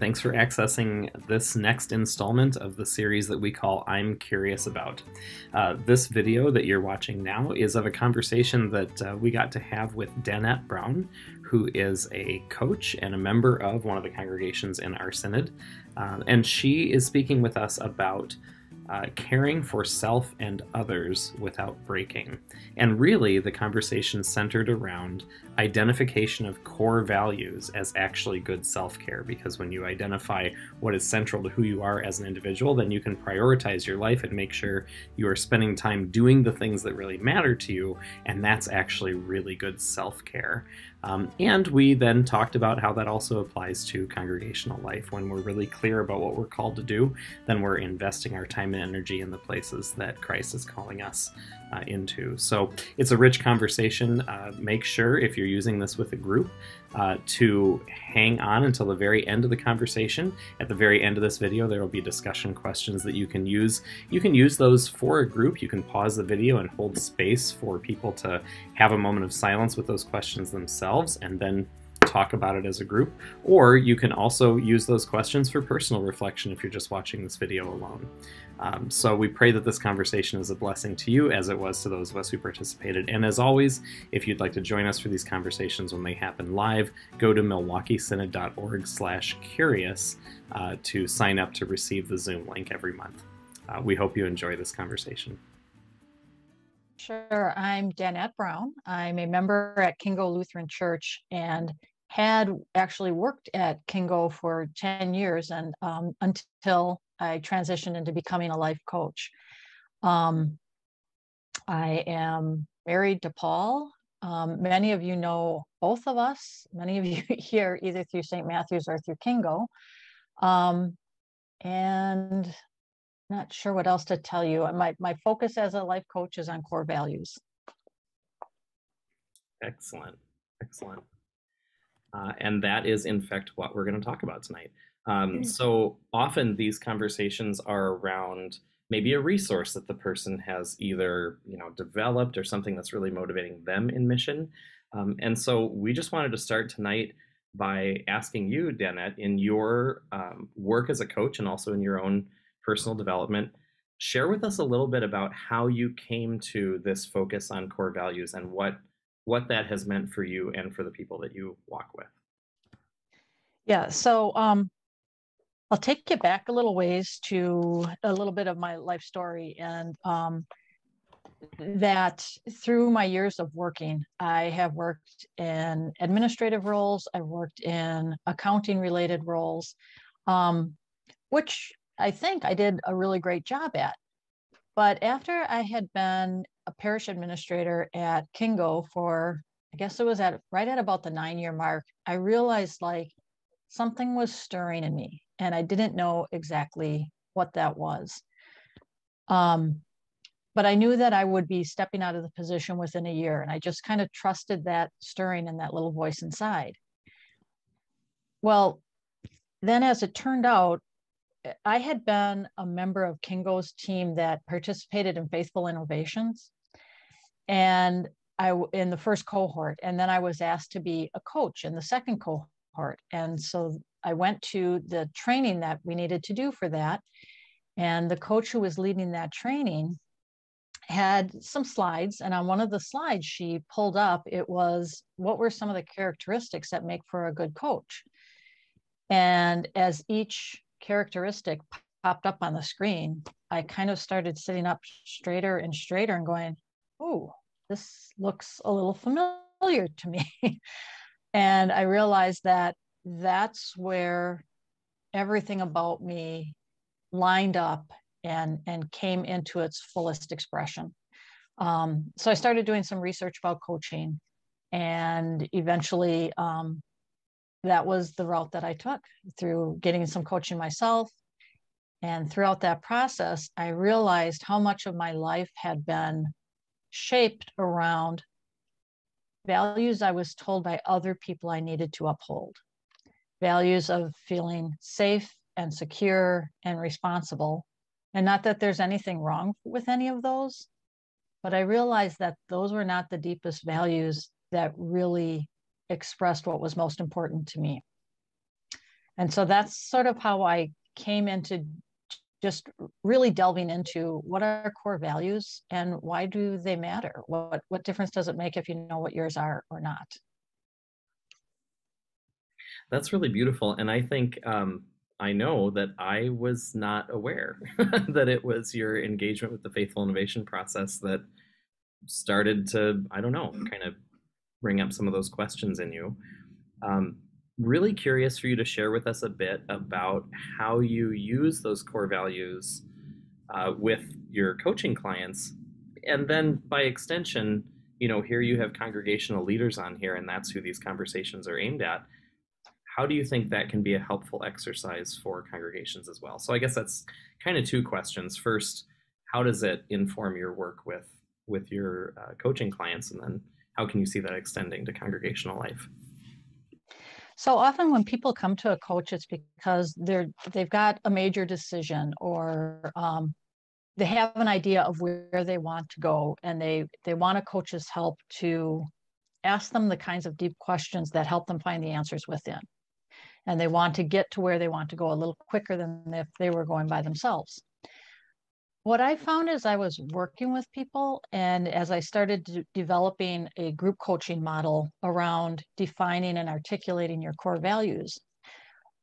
thanks for accessing this next installment of the series that we call I'm Curious About. This video that you're watching now is of a conversation that we got to have with Danette Braun, who is a coach and a member of one of the congregations in our synod. And she is speaking with us about caring for self and others without breaking. And really, the conversation centered around identification of core values as actually good self-care, because when you identify what is central to who you are as an individual, then you can prioritize your life and make sure you are spending time doing the things that really matter to you, and that's actually really good self-care. And we then talked about how that also applies to congregational life. When we're really clear about what we're called to do, then we're investing our time and energy in the places that Christ is calling us into. So it's a rich conversation. Make sure, if you're using this with a group, to hang on until the very end of the conversation. At the very end of this video, there will be discussion questions that you can use. You can use those for a group. You can pause the video and hold space for people to have a moment of silence with those questions themselves and then talk about it as a group. Or you can also use those questions for personal reflection if you're just watching this video alone. So we pray that this conversation is a blessing to you as it was to those of us who participated. And as always, if you'd like to join us for these conversations when they happen live, go to milwaukeesynod.org/curious to sign up to receive the Zoom link every month. We hope you enjoy this conversation. Sure. I'm Danette Braun. I'm a member at Kingo Lutheran Church and had actually worked at Kingo for 10 years and until I transitioned into becoming a life coach. I am married to Paul. Many of you know both of us. Many of you here either through St. Matthew's or through Kingo. And not sure what else to tell you. My focus as a life coach is on core values. Excellent. Excellent. And that is, in fact, what we're going to talk about tonight. So often these conversations are around maybe a resource that the person has either developed or something that's really motivating them in mission. And so we just wanted to start tonight by asking you, Danette, in your work as a coach and also in your own personal development, share with us a little bit about how you came to this focus on core values and what that has meant for you and for the people that you walk with. Yeah, so I'll take you back a little ways to a little bit of my life story, and that through my years of working, I have worked in administrative roles, I've worked in accounting related roles, which I think I did a really great job at. But after I had been a parish administrator at Kingo for, I guess it was right at about the 9-year mark, I realized like something was stirring in me and I didn't know exactly what that was. But I knew that I would be stepping out of the position within a year, and I just kind of trusted that stirring in that little voice inside. Well, then as it turned out, I had been a member of Kingo's team that participated in Faithful Innovations, and in the first cohort, and then I was asked to be a coach in the second cohort. And so I went to the training that we needed to do for that, and the coach who was leading that training had some slides, and on one of the slides she pulled up, it was, what were some of the characteristics that make for a good coach? And as each characteristic popped up on the screen, I kind of started sitting up straighter and straighter and going, oh, this looks a little familiar to me. And I realized that that's where everything about me lined up and came into its fullest expression. So I started doing some research about coaching, and eventually that was the route that I took through getting some coaching myself. And throughout that process, I realized how much of my life had been shaped around values I was told by other people I needed to uphold. Values of feeling safe and secure and responsible. And not that there's anything wrong with any of those, but I realized that those were not the deepest values that really expressed what was most important to me. And so that's sort of how I came into just really delving into what are core values and why do they matter? What difference does it make if you know what yours are or not? That's really beautiful. And I think I know that I was not aware that it was your engagement with the faithful innovation process that started to, I don't know, kind of bring up some of those questions in you. Um, Really curious for you to share with us a bit about how you use those core values with your coaching clients. And then by extension, here you have congregational leaders on here, and that's who these conversations are aimed at. How do you think that can be a helpful exercise for congregations as well? So I guess that's kind of two questions. First, how does it inform your work with your coaching clients, and then how can you see that extending to congregational life? So often when people come to a coach, it's because they've got a major decision or they have an idea of where they want to go, and they want a coach's help to ask them the kinds of deep questions that help them find the answers within. And they want to get to where they want to go a little quicker than if they were going by themselves. What I found as I was working with people and as I started developing a group coaching model around defining and articulating your core values,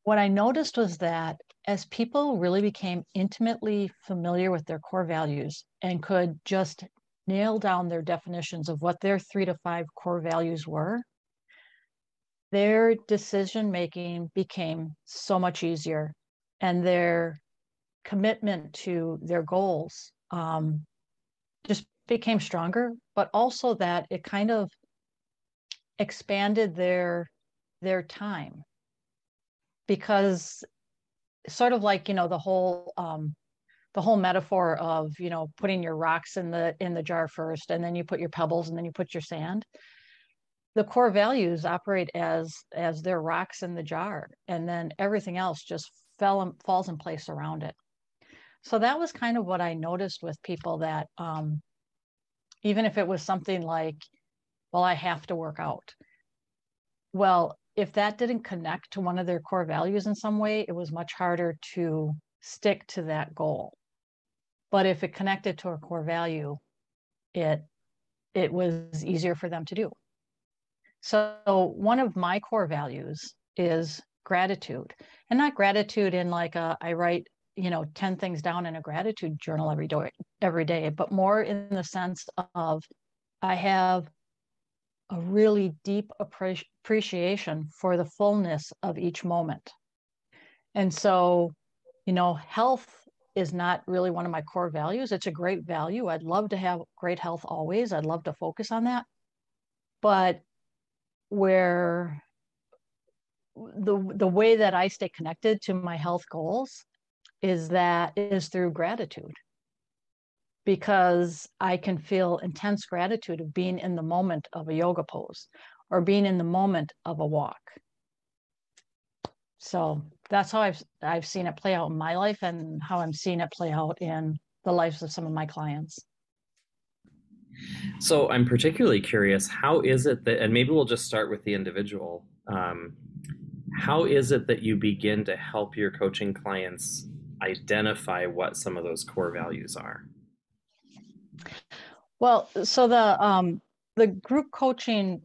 what I noticed was that as people really became intimately familiar with their core values and could just nail down their definitions of what their 3 to 5 core values were, their decision making became so much easier, and their commitment to their goals just became stronger, but also that it kind of expanded their time, because sort of like the whole metaphor of putting your rocks in the jar first, and then you put your pebbles, and then you put your sand. The core values operate as their rocks in the jar, and then everything else just falls in place around it. So that was kind of what I noticed with people, that even if it was something like, well, I have to work out. Well, if that didn't connect to one of their core values in some way, it was much harder to stick to that goal. But if it connected to a core value, it was easier for them to do. So one of my core values is gratitude, and not gratitude in like I write 10 things down in a gratitude journal every day, but more in the sense of I have a really deep appreciation for the fullness of each moment. And so, health is not really one of my core values. It's a great value. I'd love to have great health always. I'd love to focus on that. But where the way that I stay connected to my health goals is through gratitude, because I can feel intense gratitude of being in the moment of a yoga pose or being in the moment of a walk. So that's how I've seen it play out in my life, and how I'm seeing it play out in the lives of some of my clients. So I'm particularly curious, how is it that, and maybe we'll just start with the individual, how is it that you begin to help your coaching clients identify what some of those core values are? Well, so the group coaching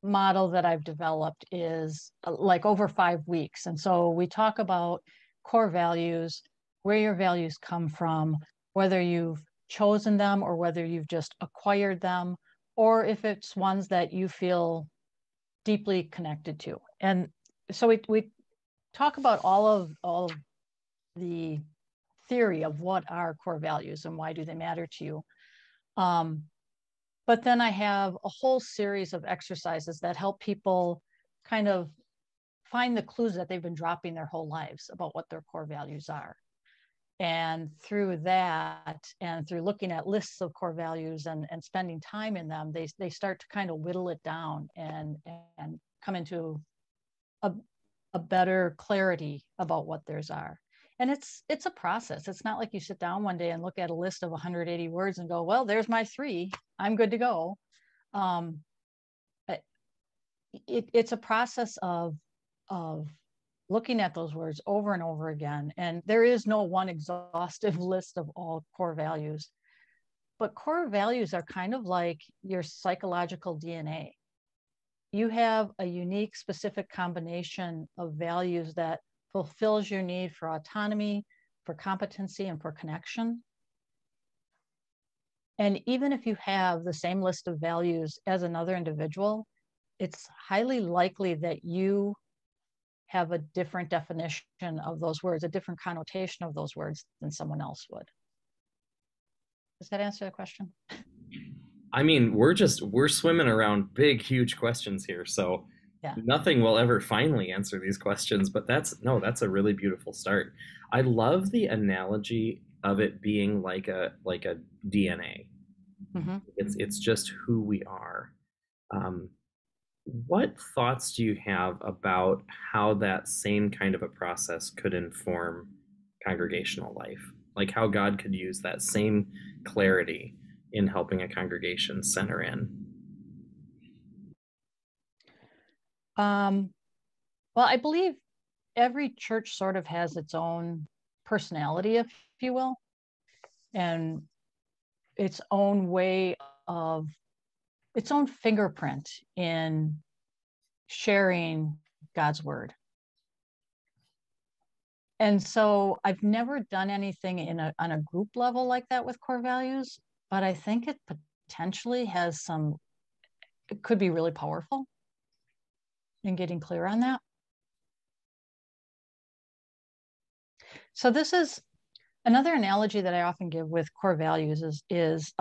model that I've developed is like over 5 weeks. And so we talk about core values, where your values come from, whether you've chosen them or whether you've just acquired them, or if it's ones that you feel deeply connected to. And so we talk about all of the theory of what are core values and why do they matter to you. But then I have a whole series of exercises that help people kind of find the clues that they've been dropping their whole lives about what their core values are. And through that, and through looking at lists of core values and spending time in them, they start to kind of whittle it down and come into a better clarity about what theirs are. And it's a process. It's not like you sit down one day and look at a list of 180 words and go, well, there's my 3. I'm good to go. It's a process of looking at those words over and over again. And there is no one exhaustive list of all core values, but core values are kind of like your psychological DNA. You have a unique, specific combination of values that fulfills your need for autonomy, for competency, and for connection. And even if you have the same list of values as another individual, it's highly likely that you have a different definition of those words, a different connotation of those words than someone else would. Does that answer the question? I mean, we're swimming around big, huge questions here, so Yeah. nothing will ever finally answer these questions, but that's a really beautiful start. I love the analogy of it being like a DNA. Mm-hmm. It's just who we are. Um, what thoughts do you have about how that same kind of a process could inform congregational life? Like how God could use that same clarity in helping a congregation center in? Well, I believe every church sort of has its own personality, if you will, and its own way of its own fingerprint in sharing God's word. And so I've never done anything on a group level like that with core values, but I think it potentially has it could be really powerful in getting clear on that. So this is another analogy that I often give with core values is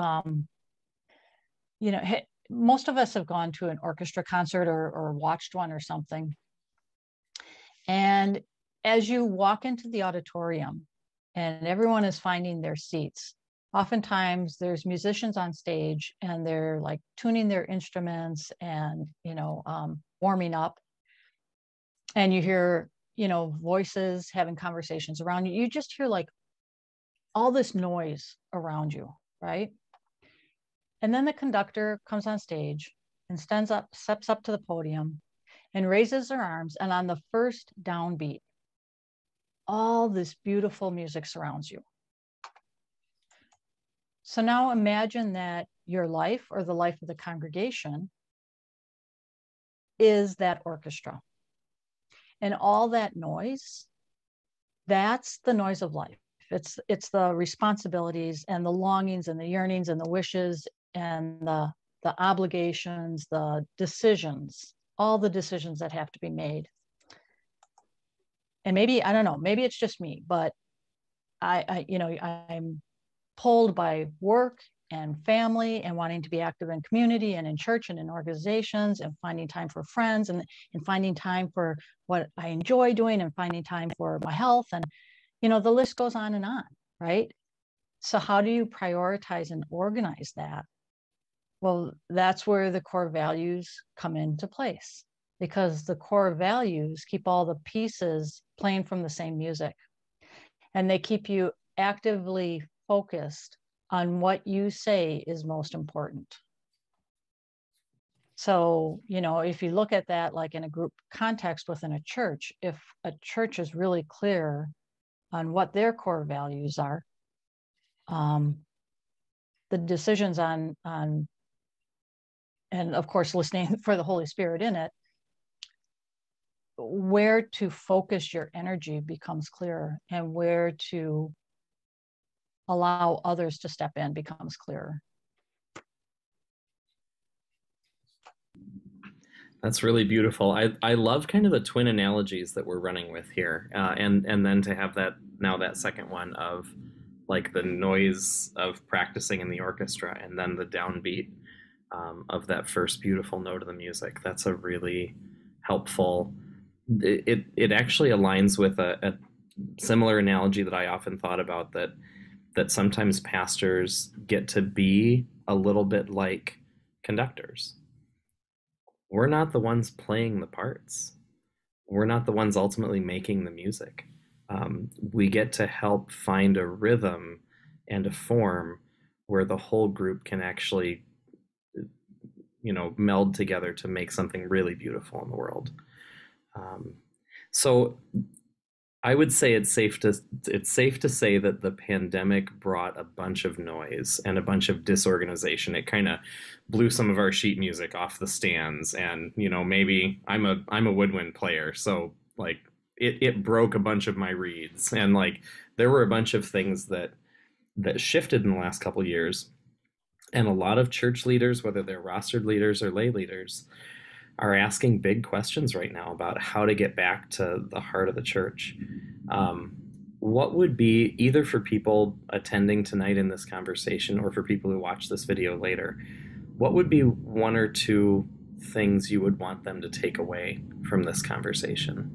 most of us have gone to an orchestra concert or watched one or something. And as you walk into the auditorium and everyone is finding their seats, oftentimes there's musicians on stage and they're like tuning their instruments and, warming up. And you hear, voices having conversations around you. You just hear like all this noise around you, right? And then the conductor comes on stage and steps up to the podium and raises their arms. And on the first downbeat, all this beautiful music surrounds you. So now imagine that your life or the life of the congregation is that orchestra. And all that noise, that's the noise of life. It's the responsibilities and the longings and the yearnings and the wishes and the obligations, the decisions, all the decisions that have to be made. And maybe, I don't know, maybe it's just me, but I'm pulled by work and family and wanting to be active in community and in church and in organizations and finding time for friends and finding time for what I enjoy doing and finding time for my health. And, the list goes on, right? So how do you prioritize and organize that? Well, that's where the core values come into place, because the core values keep all the pieces playing from the same music, and they keep you actively focused on what you say is most important. So, if you look at that like in a group context within a church, if a church is really clear on what their core values are, the decisions on and of course listening for the Holy Spirit in it, where to focus your energy becomes clearer, and where to allow others to step in becomes clearer. That's really beautiful. I love kind of the twin analogies that we're running with here, and then to have that second one of like the noise of practicing in the orchestra, and then the downbeat of that first beautiful note of the music. That's a really helpful. It actually aligns with a similar analogy that I often thought about, that sometimes pastors get to be a little bit like conductors. We're not the ones playing the parts. We're not the ones ultimately making the music. We get to help find a rhythm and a form where the whole group can actually, meld together to make something really beautiful in the world. So I would say it's safe to say that the pandemic brought a bunch of noise and a bunch of disorganization. It kind of blew some of our sheet music off the stands, and maybe I'm a woodwind player, so like it broke a bunch of my reeds, and like there were a bunch of things that shifted in the last couple years, and a lot of church leaders, whether they're rostered leaders or lay leaders, are asking big questions right now about how to get back to the heart of the church. Um, what would be, either for people attending tonight in this conversation or for people who watch this video later, what would be one or two things you would want them to take away from this conversation?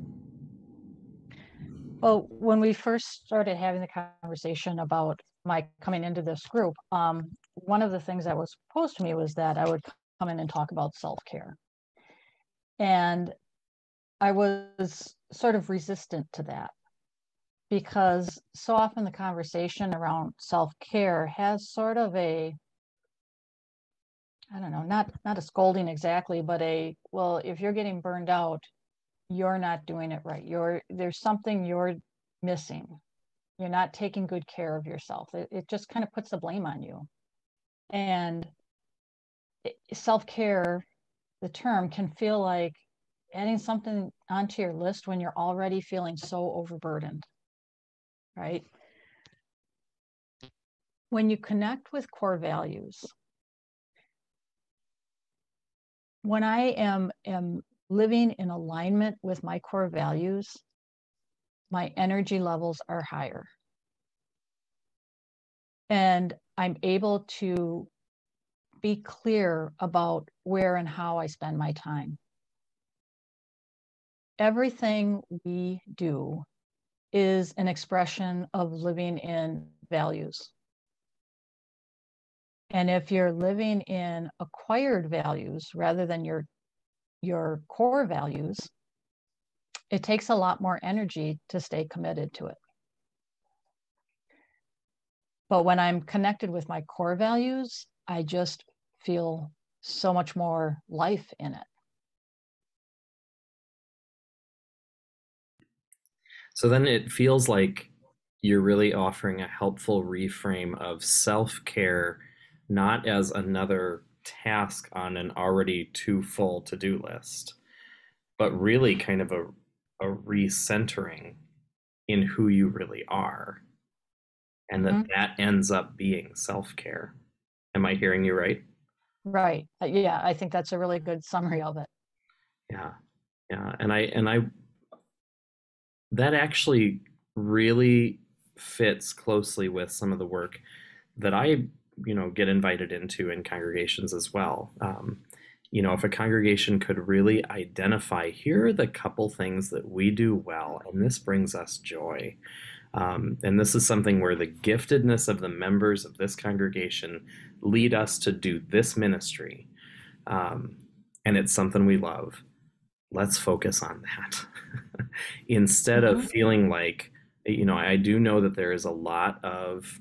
Well, when we first started having the conversation about my coming into this group, one of the things that was proposed to me was that I would come in and talk about self-care. And I was sort of resistant to that because so often the conversation around self-care has sort of a, I don't know, not a scolding exactly, but well, if you're getting burned out, you're not doing it right. There's something you're missing. You're not taking good care of yourself. It just kind of puts the blame on you. And self-care, the term, can feel like adding something onto your list when you're already feeling so overburdened, right? When you connect with core values, when I am living in alignment with my core values, my energy levels are higher. And I'm able to be clear about where and how I spend my time. Everything we do is an expression of living in values. And if you're living in acquired values rather than your core values, it takes a lot more energy to stay committed to it. But when I'm connected with my core values, I just feel so much more life in it. So then it feels like you're really offering a helpful reframe of self care, not as another task on an already too full to do list, but really kind of a recentering in who you really are, and that Mm-hmm. that ends up being self care. Am I hearing you right? Right. Yeah, I think that's a really good summary of it. Yeah. Yeah. And I that actually really fits closely with some of the work that I, get invited into in congregations as well. If a congregation could really identify, here are the couple things that we do well, and this brings us joy. And this is something where the giftedness of the members of this congregation lead us to do this ministry. Um, and it's something we love. Let's focus on that instead of Mm-hmm. feeling like, I do know that there is a lot of,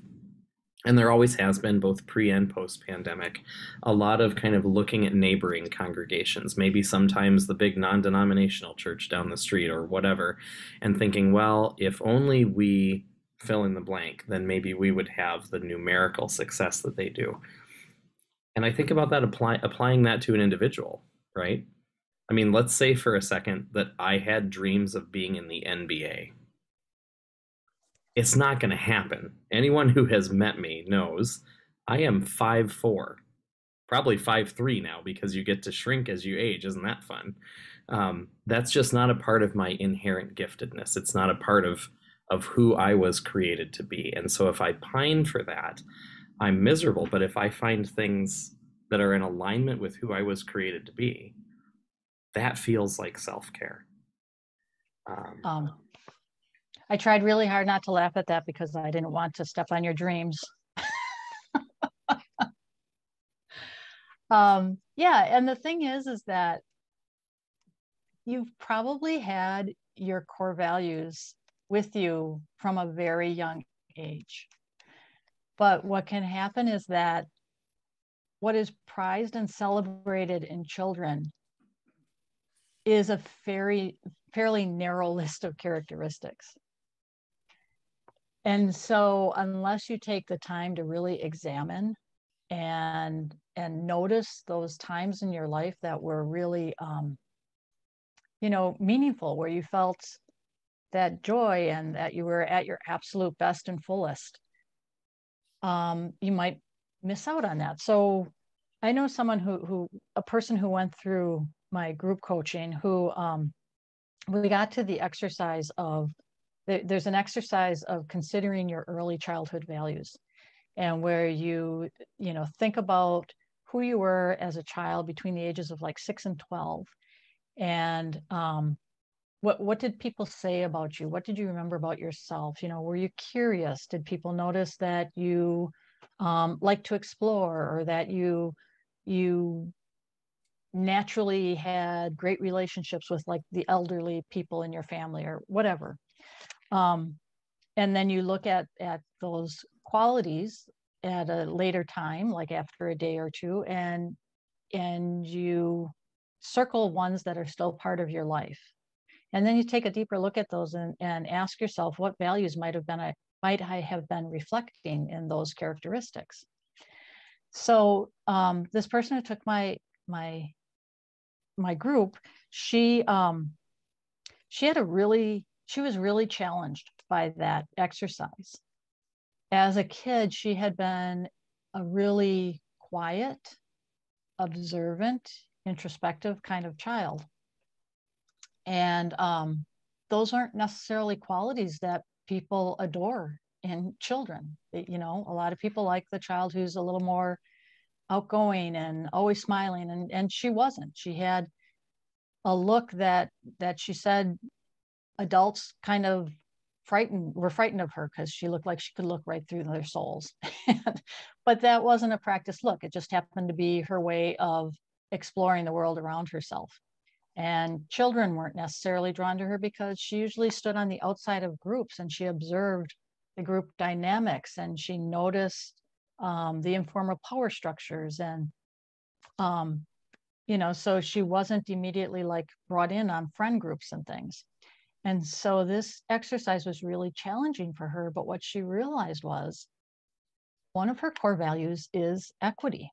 and there always has been, both pre and post pandemic, a lot of kind of looking at neighboring congregations, maybe sometimes the big non denominational church down the street or whatever, and thinking, well, if only we fill in the blank, then maybe we would have the numerical success that they do. And I think about that, applying that to an individual, right? I mean, let's say for a second that I had dreams of being in the NBA. It's not going to happen. Anyone who has met me knows I am 5'4", probably 5'3" now, because you get to shrink as you age. Isn't that fun? That's just not a part of my inherent giftedness. It's not a part of who I was created to be. And so if I pine for that, I'm miserable. But if I find things that are in alignment with who I was created to be, that feels like self-care. Um, Um, I tried really hard not to laugh at that because I didn't want to step on your dreams. Yeah, and the thing is that you've probably had your core values with you from a very young age. But what can happen is that what is prized and celebrated in children is a fairly narrow list of characteristics. And so unless you take the time to really examine and notice those times in your life that were really meaningful, where you felt that joy and that you were at your absolute best and fullest, you might miss out on that. So I know someone a person who went through my group coaching who we got to the exercise of, there's an exercise of considering your early childhood values, and where you think about who you were as a child between the ages of like 6 and 12, and what did people say about you? What did you remember about yourself? Were you curious? Did people notice that you like to explore, or that you naturally had great relationships with like the elderly people in your family or whatever? And then you look at those qualities at a later time, like after a day or two, and you circle ones that are still part of your life. And then you take a deeper look at those and ask yourself, what values might I have been reflecting in those characteristics? So this person who took my group, she was really challenged by that exercise. As a kid, she had been a really quiet, observant, introspective kind of child. And those aren't necessarily qualities that people adore in children. A lot of people like the child who's a little more outgoing and always smiling, and she wasn't. She had a look that she said adults kind of were frightened of her, because she looked like she could look right through their souls. But that wasn't a practiced look. It just happened to be her way of exploring the world around herself. And children weren't necessarily drawn to her because she usually stood on the outside of groups, and she observed the group dynamics, and she noticed the informal power structures. And so she wasn't immediately like brought in on friend groups and things. And so this exercise was really challenging for her. But what she realized was one of her core values is equity.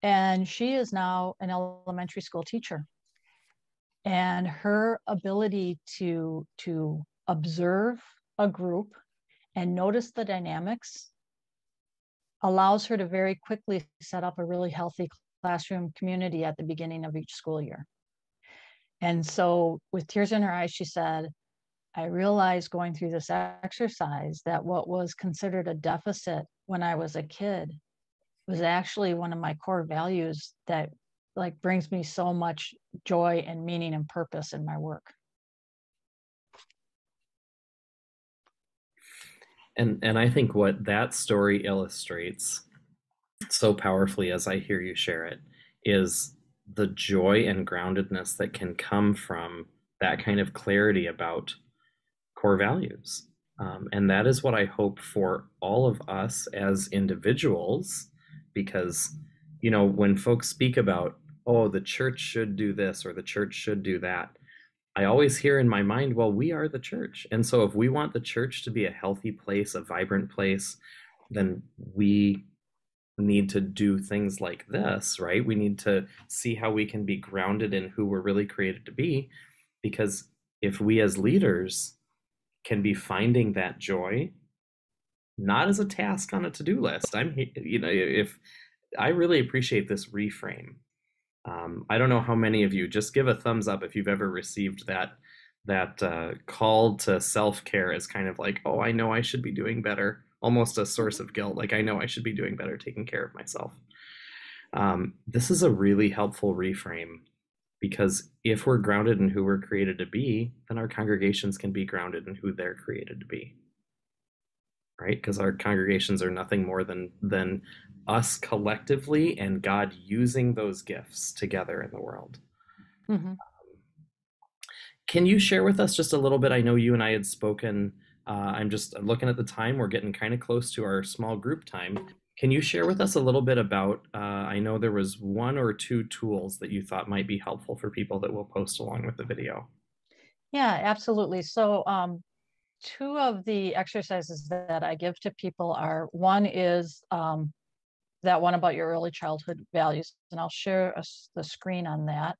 And she is now an elementary school teacher. And her ability to observe a group and notice the dynamics allows her to very quickly set up a really healthy classroom community at the beginning of each school year. And so with tears in her eyes, she said, I realized going through this exercise that what was considered a deficit when I was a kid was actually one of my core values that like brings me so much joy and meaning and purpose in my work. And I think what that story illustrates so powerfully as I hear you share it is the joy and groundedness that can come from that kind of clarity about core values. And that is what I hope for all of us as individuals, because, when folks speak about, oh, the church should do this or the church should do that, I always hear in my mind, well, we are the church. And so if we want the church to be a healthy place, a vibrant place, then we need to do things like this, right? We need to see how we can be grounded in who we're really created to be. Because if we as leaders can be finding that joy, not as a task on a to-do list, if I really appreciate this reframe. I don't know how many of you, just give a thumbs up if you've ever received that call to self-care as kind of like, oh, I know I should be doing better, almost a source of guilt. Like, I know I should be doing better taking care of myself. This is a really helpful reframe, because if we're grounded in who we're created to be, then our congregations can be grounded in who they're created to be. Right? Because our congregations are nothing more than us collectively and God using those gifts together in the world. Mm-hmm. Can you share with us just a little bit? I know you and I had spoken. I'm just looking at the time. We're getting kind of close to our small group time. Can you share with us a little bit about, I know there was one or two tools that you thought might be helpful for people that we'll post along with the video. Yeah, absolutely. So two of the exercises that I give to people are, one is that one about your early childhood values, and I'll share the screen on that.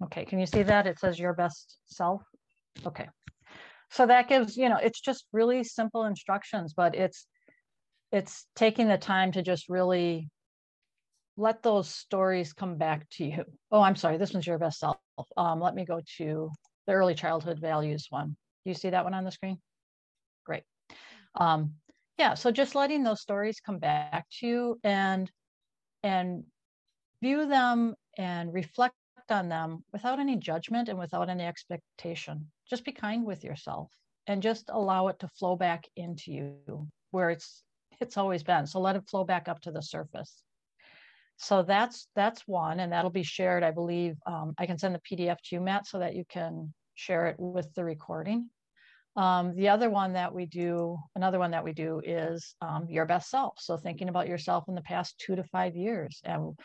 Okay, can you see that? It says your best self. Okay, so that gives, it's just really simple instructions, but it's taking the time to just really let those stories come back to you. Oh, I'm sorry, this one's your best self. Let me go to the early childhood values one. Do you see that one on the screen? Great. Yeah, so just letting those stories come back to you and view them and reflect on them without any judgment and without any expectation. Just be kind with yourself and just allow it to flow back into you where it's always been. So let it flow back up to the surface. So that's one, and that'll be shared, I believe. I can send the PDF to you, Matt, so that you can share it with the recording. Another one that we do is your best self. So thinking about yourself in the past 2 to 5 years, and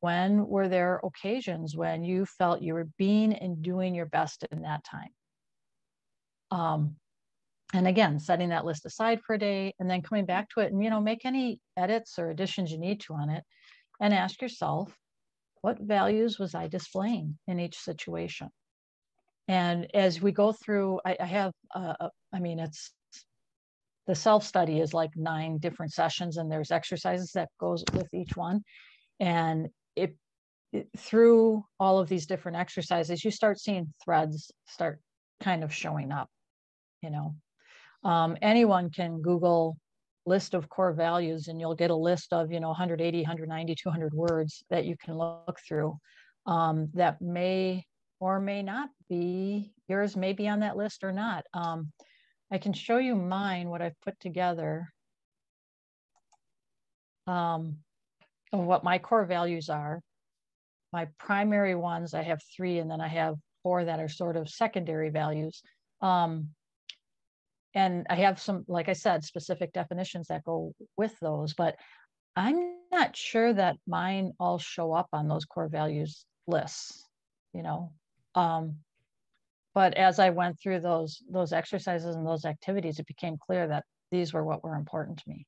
when were there occasions when you felt you were being and doing your best in that time? And again, setting that list aside for a day and then coming back to it and, make any edits or additions you need to on it and ask yourself, what values was I displaying in each situation? And as we go through, I have, it's the self-study is like 9 different sessions, and there's exercises that goes with each one. And through all of these different exercises, you start seeing threads start kind of showing up. Anyone can Google list of core values and you'll get a list of 180, 190, 200 words that you can look through, that may or may not be yours, may be on that list or not. I can show you mine, what I've put together, of what my core values are. My primary ones, I have 3, and then I have 4 that are sort of secondary values. And I have some, like I said, specific definitions that go with those, but I'm not sure that mine all show up on those core values lists, but as I went through those exercises and those activities, it became clear that these were what were important to me.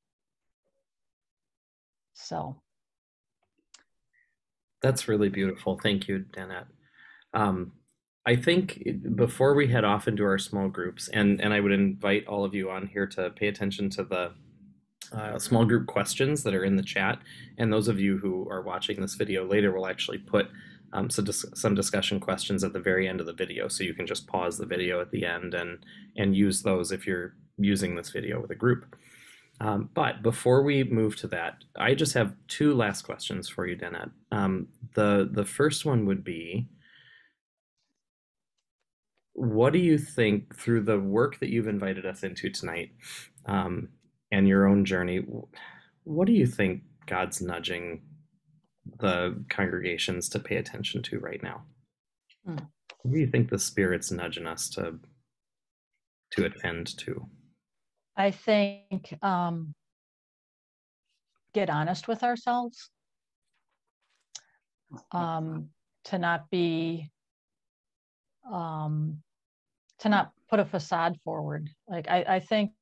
So. That's really beautiful. Thank you, Danette. I think before we head off into our small groups, and I would invite all of you on here to pay attention to the small group questions that are in the chat. And those of you who are watching this video later will actually put some discussion questions at the very end of the video. So you can just pause the video at the end and use those if you're using this video with a group. But before we move to that, I just have 2 last questions for you, Danette. The first one would be, what do you think, through the work that you've invited us into tonight, and your own journey, what do you think God's nudging the congregations to pay attention to right now? What do you think the Spirit's nudging us to attend to? I think get honest with ourselves, to not be to not put a facade forward. Like I think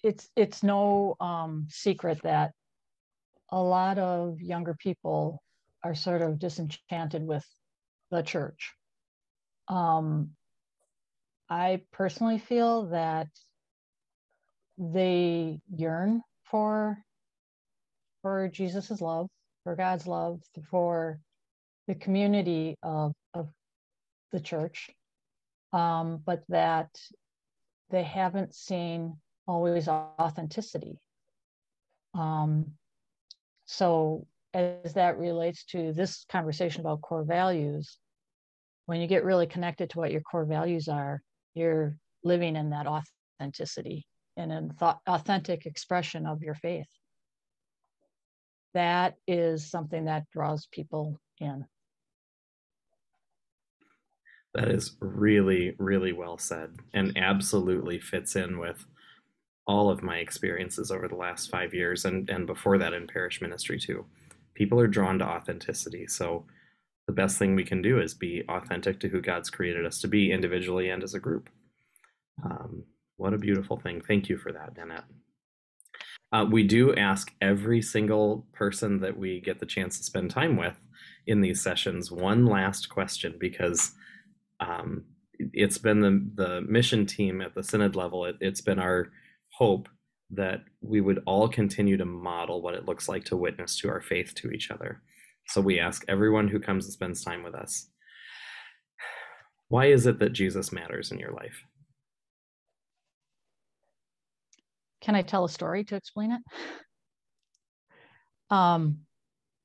it's no secret that a lot of younger people are sort of disenchanted with the church. I personally feel that they yearn for Jesus's love, for God's love, for the community of the church, but that they haven't seen always authenticity. So as that relates to this conversation about core values, when you get really connected to what your core values are, you're living in that authenticity and an authentic expression of your faith. That is something that draws people in. That is really, really well said, and absolutely fits in with all of my experiences over the last 5 years, and before that in parish ministry too. People are drawn to authenticity. So the best thing we can do is be authentic to who God's created us to be individually and as a group. What a beautiful thing. Thank you for that, Danette. We do ask every single person that we get the chance to spend time with in these sessions one last question, because it's been the mission team at the synod level. It's been our hope that we would all continue to model what it looks like to witness to our faith to each other. So we ask everyone who comes and spends time with us, why is it that Jesus matters in your life? Can I tell a story to explain it? And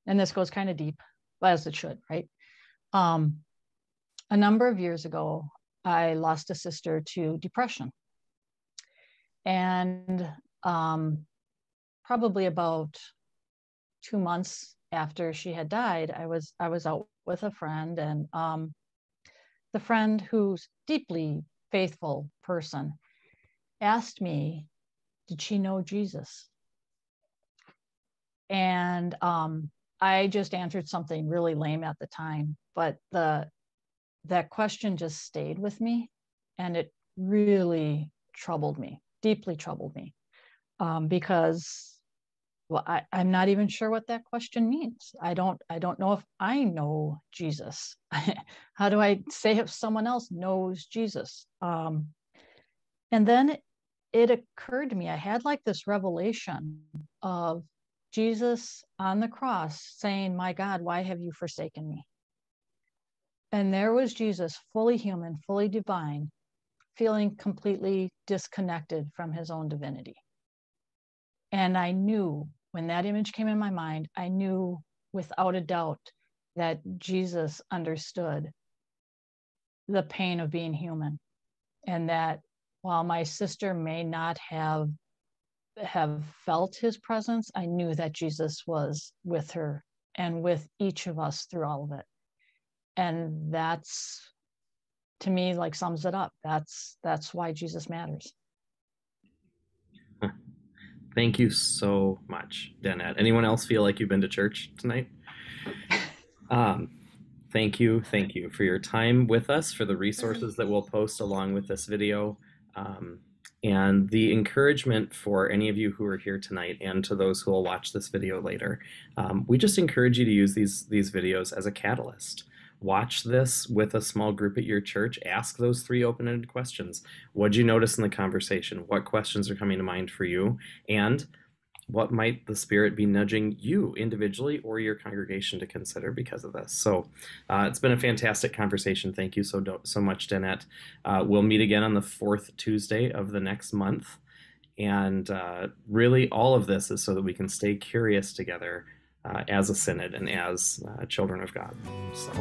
this goes kind of deep, as it should, right? A number of years ago, I lost a sister to depression. And probably about 2 months after she had died, I was out with a friend, and the friend, who's deeply faithful person, asked me, did she know Jesus? And I just answered something really lame at the time, but that question just stayed with me, and it really troubled me, deeply troubled me, because, well, I'm not even sure what that question means. I don't know if I know Jesus. How do I say if someone else knows Jesus? And then it occurred to me, I had like this revelation of Jesus on the cross saying, my God, why have you forsaken me? And there was Jesus, fully human, fully divine, feeling completely disconnected from his own divinity. And I knew, when that image came in my mind, I knew without a doubt that Jesus understood the pain of being human, and that while my sister may not have felt his presence, I knew that Jesus was with her and with each of us through all of it. And that's, to me, like sums it up. That's why Jesus matters. Thank you so much, Danette. Anyone else feel like you've been to church tonight? Thank you for your time with us, for the resources that we'll post along with this video, and the encouragement for any of you who are here tonight, and to those who will watch this video later. We just encourage you to use these videos as a catalyst. Watch this with a small group at your church. Ask those 3 open-ended questions. What'd you notice in the conversation? What questions are coming to mind for you? And what might the Spirit be nudging you individually or your congregation to consider because of this? So it's been a fantastic conversation. Thank you so much, Danette. We'll meet again on the 4th Tuesday of the next month. And really, all of this is so that we can stay curious together as a synod and as children of God. So